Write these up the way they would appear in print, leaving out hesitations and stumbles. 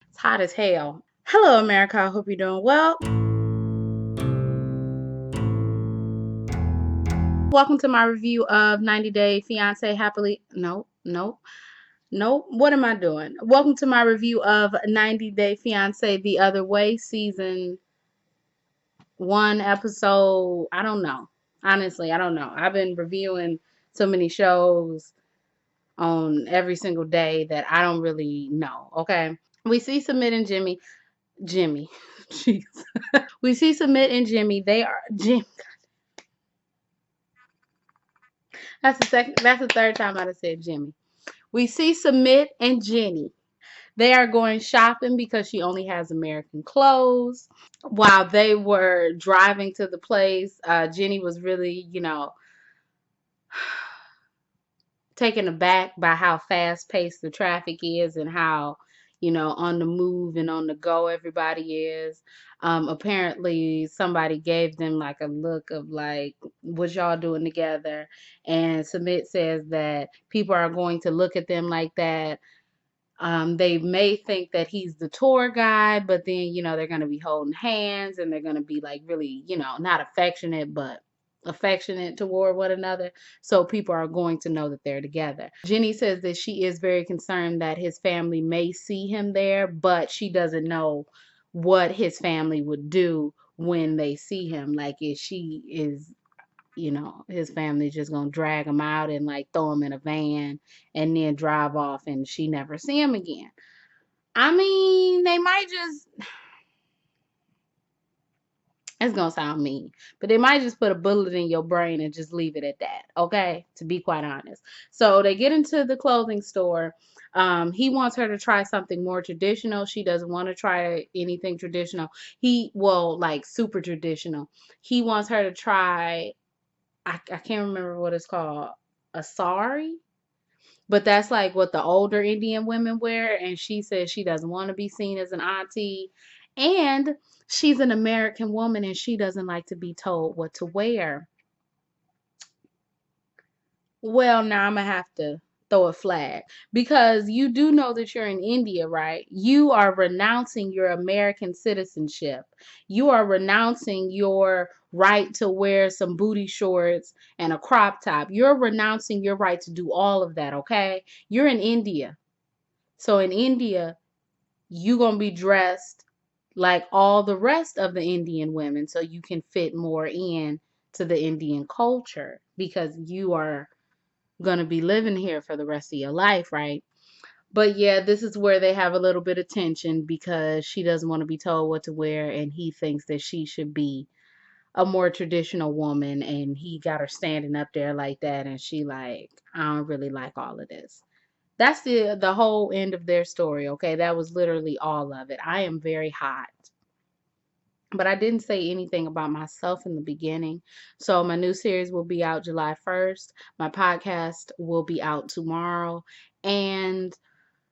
It's hot as hell. Hello, America. I hope you're doing well. Welcome to my review of 90 Day Fiance Happily. Nope. What am I doing? Welcome to my review of 90 Day Fiance The Other Way, season 1, episode. I don't know. Honestly, I don't know. I've been reviewing so many shows on every single day that I don't really know. Okay. We see Submit and Jimmy. Jeez. We see Submit and Jimmy. They are Jim. That's the third time I'd have said Jimmy. We see Submit and Jenny. They are going shopping because she only has American clothes. While they were driving to the place, Jenny was really, taken aback by how fast paced the traffic is and how, on the move and on the go everybody is. Apparently somebody gave them like a look of like, what y'all doing together? And Submit says that people are going to look at them like that. They may think that he's the tour guide, but then, they're going to be holding hands and they're going to be like really, not affectionate, but affectionate toward one another. So people are going to know that they're together. Jenny says that she is very concerned that his family may see him there, but she doesn't know what his family would do when they see him. Like if she is, his family just gonna drag him out and like throw him in a van and then drive off and she never see him again. I mean, they might just, it's gonna sound mean, but they might just put a bullet in your brain and just leave it at that, okay? To be quite honest. So they get into the clothing store. He wants her to try something more traditional. She doesn't want to try anything traditional. Like super traditional. He wants her to try, I can't remember what it's called, a sari, but that's like what the older Indian women wear. And she says she doesn't want to be seen as an auntie. And she's an American woman and she doesn't like to be told what to wear. Well, now I'm going to have to throw a flag because you do know that you're in India, right? You are renouncing your American citizenship. You are renouncing your right to wear some booty shorts and a crop top. You're renouncing your right to do all of that, okay? You're in India. So in India, you're going to be dressed like all the rest of the Indian women so you can fit more in to the Indian culture because you are gonna be living here for the rest of your life, right? But yeah, this is where they have a little bit of tension because she doesn't want to be told what to wear and he thinks that she should be a more traditional woman and he got her standing up there like that and she like, I don't really like all of this. That's the whole end of their story, okay? That was literally all of it. I am very hot. But I didn't say anything about myself in the beginning. So my new series will be out July 1st. My podcast will be out tomorrow. And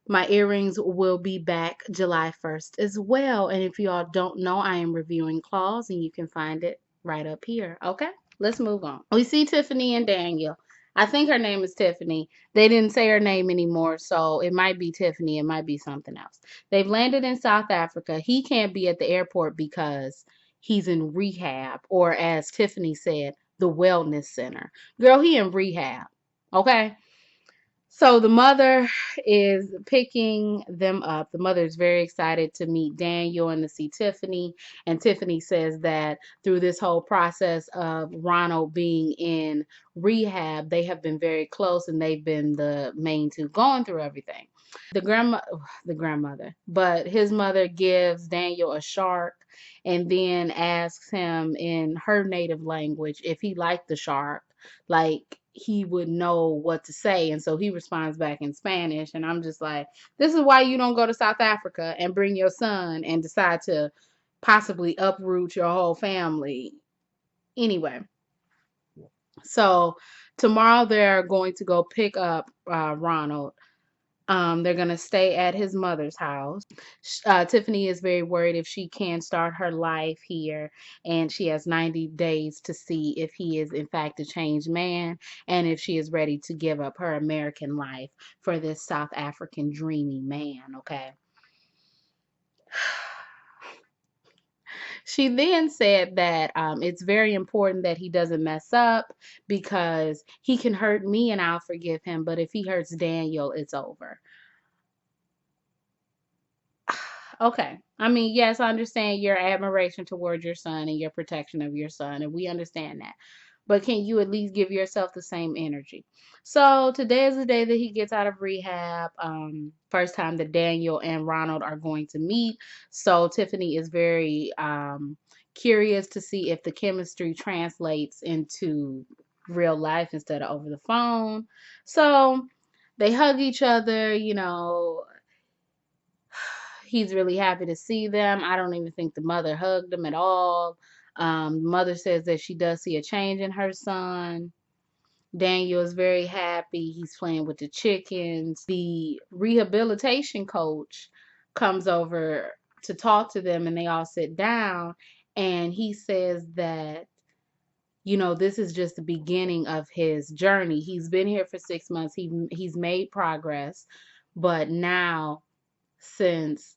my earrings will be back July 1st as well. And if you all don't know, I am reviewing claws and you can find it right up here. Okay, let's move on. We see Tiffany and Daniel. I think her name is Tiffany. They didn't say her name anymore, so it might be Tiffany. It might be something else. They've landed in South Africa. He can't be at the airport because he's in rehab, or as Tiffany said, the wellness center. Girl, he in rehab. Okay? So the mother is picking them up. The mother is very excited to meet Daniel and to see Tiffany. And Tiffany says that through this whole process of Ronald being in rehab, they have been very close and they've been the main two going through everything. The grandmother, but his mother gives Daniel a shark and then asks him in her native language if he liked the shark, like he would know what to say. And so he responds back in Spanish. And I'm just like, this is why you don't go to South Africa and bring your son and decide to possibly uproot your whole family. Anyway, so tomorrow they're going to go pick up Ronald. They're going to stay at his mother's house. Tiffany is very worried if she can start her life here, and she has 90 days to see if he is, in fact, a changed man and if she is ready to give up her American life for this South African dreamy man, okay? She then said that it's very important that he doesn't mess up because he can hurt me and I'll forgive him. But if he hurts Daniel, it's over. Okay. I mean, yes, I understand your admiration towards your son and your protection of your son, and we understand that. But can you at least give yourself the same energy? So today is the day that he gets out of rehab. First time that Daniel and Ronald are going to meet. So Tiffany is very curious to see if the chemistry translates into real life instead of over the phone. So they hug each other, he's really happy to see them. I don't even think the mother hugged him at all. The mother says that she does see a change in her son. Daniel is very happy. He's playing with the chickens. The rehabilitation coach comes over to talk to them and they all sit down. And he says that, this is just the beginning of his journey. He's been here for 6 months. He's made progress. But now, since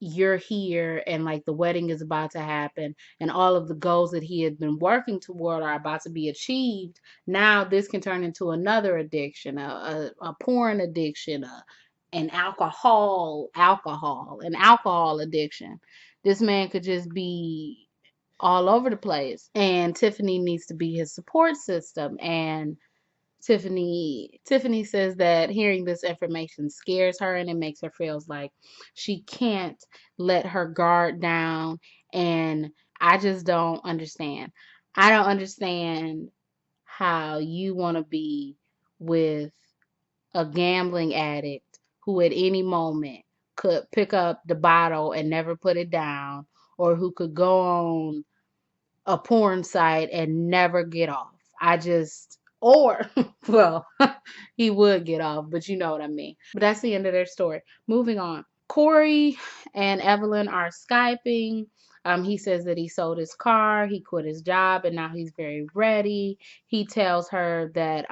you're here and like the wedding is about to happen and all of the goals that he had been working toward are about to be achieved, now this can turn into another addiction, a porn addiction, an alcohol addiction. This man could just be all over the place, and Tiffany needs to be his support system. And Tiffany says that hearing this information scares her and it makes her feels like she can't let her guard down. And I just don't understand. I don't understand how you want to be with a gambling addict who at any moment could pick up the bottle and never put it down, or who could go on a porn site and never get off. Or, well, he would get off, but you know what I mean. But that's the end of their story. Moving on. Cory and Evelyn are Skyping. He says that he sold his car, he quit his job, and now he's very ready. He tells her that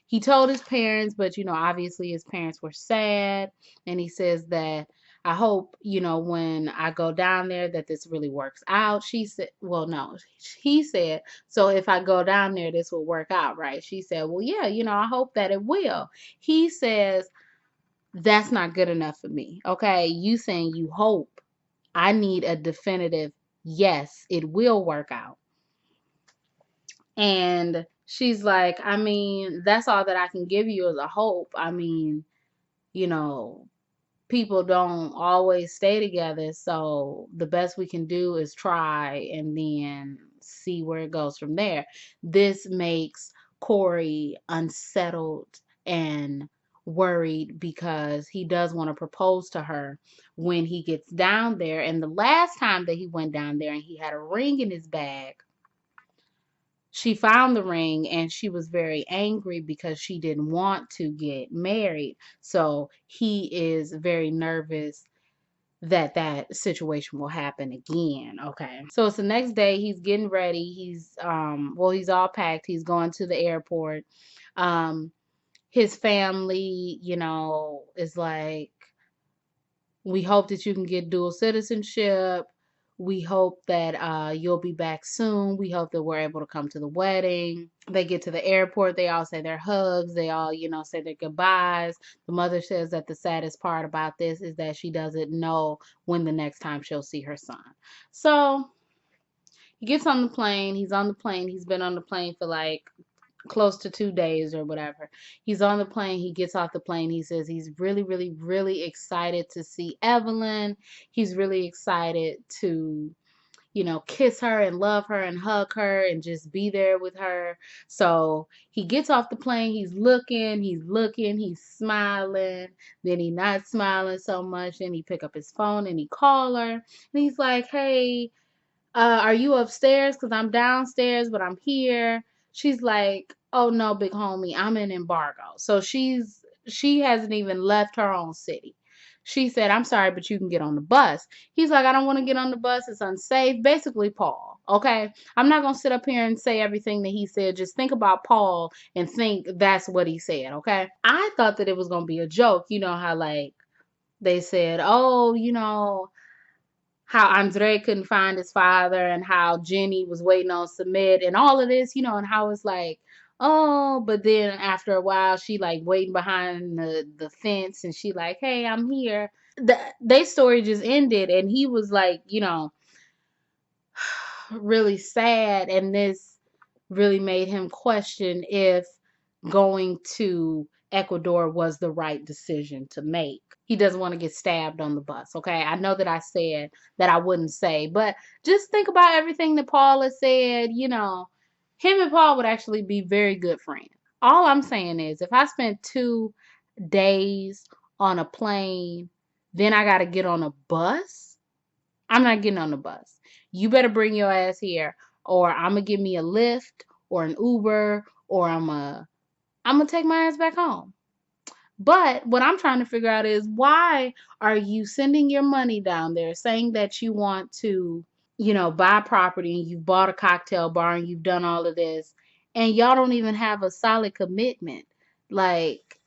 he told his parents, but obviously his parents were sad. And he says that I hope, when I go down there that this really works out. She said, well, no, he said, so if I go down there, this will work out, right? She said, well, yeah, I hope that it will. He says, that's not good enough for me. Okay. You saying you hope. I need a definitive, yes, it will work out. And she's like, I mean, that's all that I can give you is a hope. I mean, you know, people don't always stay together, so the best we can do is try and then see where it goes from there. This makes Cory unsettled and worried because he does want to propose to her when he gets down there. And the last time that he went down there and he had a ring in his bag, she found the ring and she was very angry because she didn't want to get married. So he is very nervous that that situation will happen again. Okay. So it's the next day. He's getting ready. He's all packed. He's going to the airport. His family, is like, we hope that you can get dual citizenship. We hope that you'll be back soon. We hope that we're able to come to the wedding. They get to the airport. They all say their hugs. They all, say their goodbyes. The mother says that the saddest part about this is that she doesn't know when the next time she'll see her son. So he gets on the plane. He's on the plane. He's been on the plane for like close to 2 days or whatever. He's on the plane. He gets off the plane. He says he's really, really, really excited to see Evelyn. He's really excited to, kiss her and love her and hug her and just be there with her. So he gets off the plane. He's looking, he's smiling. Then he not smiling so much. Then he pick up his phone and he call her. And he's like, hey, are you upstairs? Because I'm downstairs, but I'm here. She's like, oh no, big homie, I'm in embargo. So she hasn't even left her own city. She said, I'm sorry, but you can get on the bus. He's like, I don't want to get on the bus. It's unsafe. Basically, Paul. Okay. I'm not going to sit up here and say everything that he said. Just think about Paul and think that's what he said. Okay. I thought that it was going to be a joke. You know how like they said, oh, how Andre couldn't find his father and how Jenny was waiting on Submit and all of this, and how it's like, oh, but then after a while she like waiting behind the fence and she like, hey, I'm here. They story just ended and he was like, really sad, and this really made him question if going to Ecuador was the right decision to make. He doesn't want to get stabbed on the bus. Okay. I know that I said that I wouldn't say, but just think about everything that Paul has said. Him and Paul would actually be very good friends. All I'm saying is if I spent 2 days on a plane, then I got to get on a bus. I'm not getting on the bus. You better bring your ass here, or I'm gonna give me a Lyft or an Uber, or I'm gonna take my ass back home. But what I'm trying to figure out is why are you sending your money down there, saying that you want to, buy property and you've bought a cocktail bar and you've done all of this, and y'all don't even have a solid commitment. Like,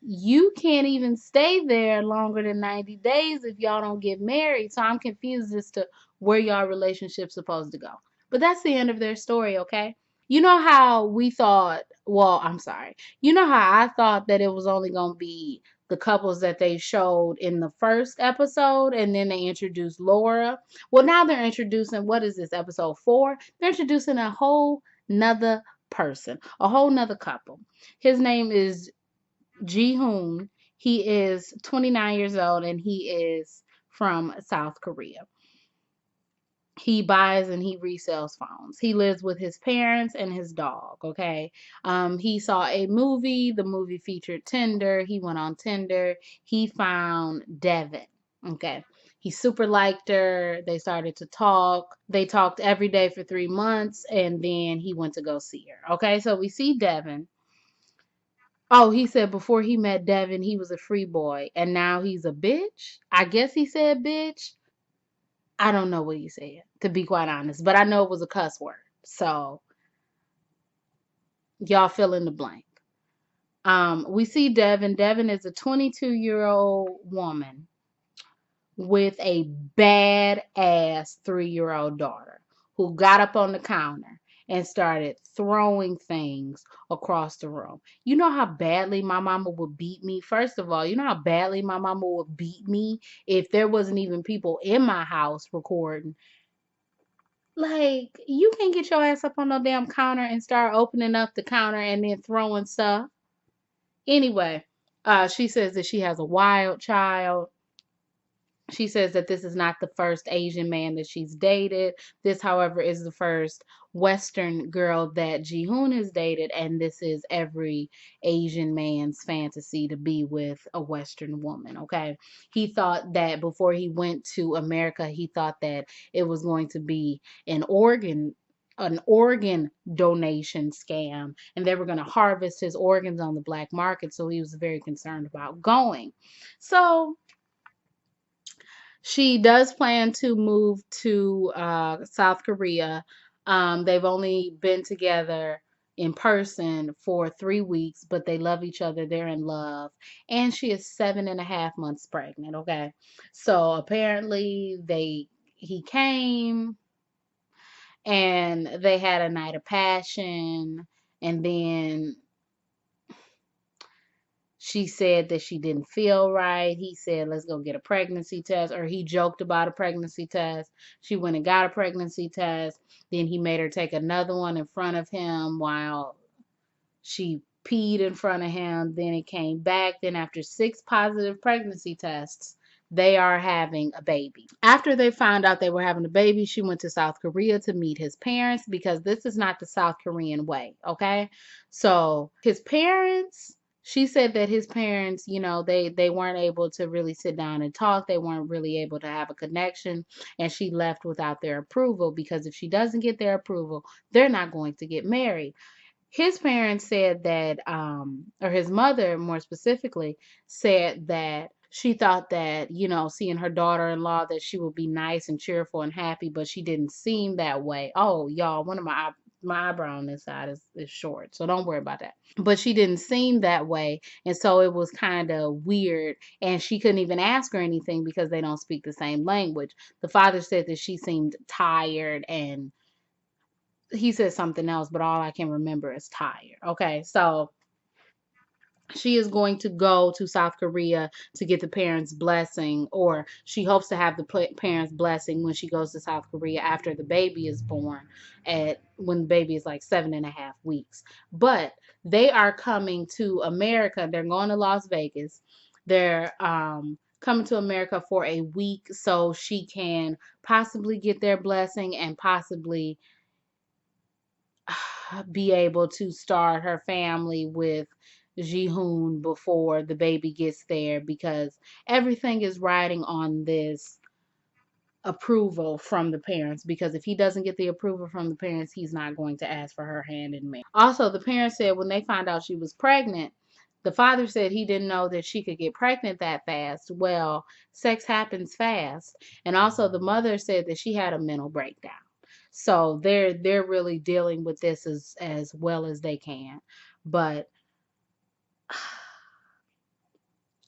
you can't even stay there longer than 90 days if y'all don't get married. So I'm confused as to where y'all relationship's supposed to go. But that's the end of their story, okay? You know how we thought, well, I'm sorry. You know how I thought that it was only going to be the couples that they showed in the first episode and then they introduced Laura? Well, now they're introducing, what is this, episode 4? They're introducing a whole nother person, a whole nother couple. His name is Jihoon. He is 29 years old and he is from South Korea. He buys and he resells phones. He lives with his parents and his dog. Okay. He saw a movie. The movie featured Tinder. He went on Tinder. He found Devin. Okay. He super liked her. They started to talk. They talked every day for 3 months and then he went to go see her. Okay. So we see Devin. Oh, he said before he met Devin, he was a free boy and now he's a bitch. I guess he said bitch. I don't know what he said, to be quite honest, but I know it was a cuss word. So y'all fill in the blank. We see Devin. Devin is a 22-year-old woman with a badass 3-year-old daughter who got up on the counter and started throwing things across the room. You know how badly my mama would beat me? First of all, you know how badly my mama would beat me if there wasn't even people in my house recording? Like, you can't get your ass up on no damn counter and start opening up the counter and then throwing stuff. Anyway, she says that she has a wild child. She says that this is not the first Asian man that she's dated. This, however, is the first Western girl that Jihoon has dated, and this is every Asian man's fantasy to be with a Western woman, okay? He thought that before he went to America, he thought that it was going to be an organ donation scam, and they were going to harvest his organs on the black market, so he was very concerned about going. So she does plan to move to South Korea. They've only been together in person for 3 weeks, but they love each other. They're in love. And she is 7.5 months pregnant. Okay. So apparently he came and they had a night of passion. And then she said that she didn't feel right. He said, let's go get a pregnancy test. Or he joked about a pregnancy test. She went and got a pregnancy test. Then he made her take another one in front of him while she peed in front of him. Then it came back. Then after 6 positive pregnancy tests, they are having a baby. After they found out they were having a baby, she went to South Korea to meet his parents because this is not the South Korean way, okay? So his parents, she said that his parents, they weren't able to really sit down and talk. They weren't really able to have a connection, and she left without their approval because if she doesn't get their approval, they're not going to get married. His parents said that, or his mother more specifically, said that she thought that, seeing her daughter-in-law, that she would be nice and cheerful and happy, but she didn't seem that way. Oh, y'all, one of my my eyebrow on this side is short, so don't worry about that. But she didn't seem that way, and so it was kind of weird, and she couldn't even ask her anything because they don't speak the same language. The father said that she seemed tired, and he said something else, but all I can remember is tired. Okay, so she is going to go to South Korea to get the parents' blessing, or she hopes to have the parents' blessing when she goes to South Korea after the baby is born, at when the baby is like 7.5 weeks. But they are coming to America. They're going to Las Vegas. They're coming to America for a week so she can possibly get their blessing and possibly be able to start her family with Jihoon before the baby gets there, because everything is riding on this approval from the parents, because if he doesn't get the approval from the parents, he's not going to ask for her hand in marriage. Also, the parents said when they found out she was pregnant, the father said he didn't know that she could get pregnant that fast. Well, sex happens fast. And also the mother said that she had a mental breakdown. So they're really dealing with this as well as they can. But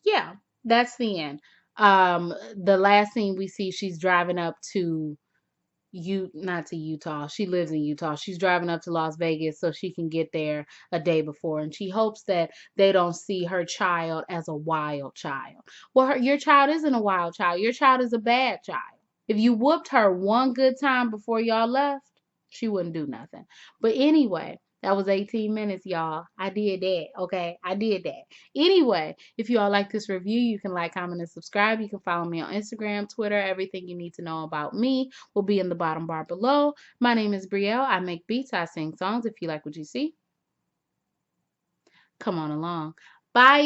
yeah, that's the end. The last thing we see, she's driving up to not to Utah. She lives in Utah. She's driving up to Las Vegas so she can get there a day before, and she hopes that they don't see her child as a wild child. Well, your child isn't a wild child. Your child is a bad child. If you whooped her one good time before y'all left, she wouldn't do nothing. But anyway, that was 18 minutes, y'all. I did that. Okay, I did that. Anyway, if you all like this review, you can like, comment, and subscribe. You can follow me on Instagram, Twitter. Everything you need to know about me will be in the bottom bar below. My name is Brielle. I make beats. I sing songs. If you like what you see, come on along. Bye.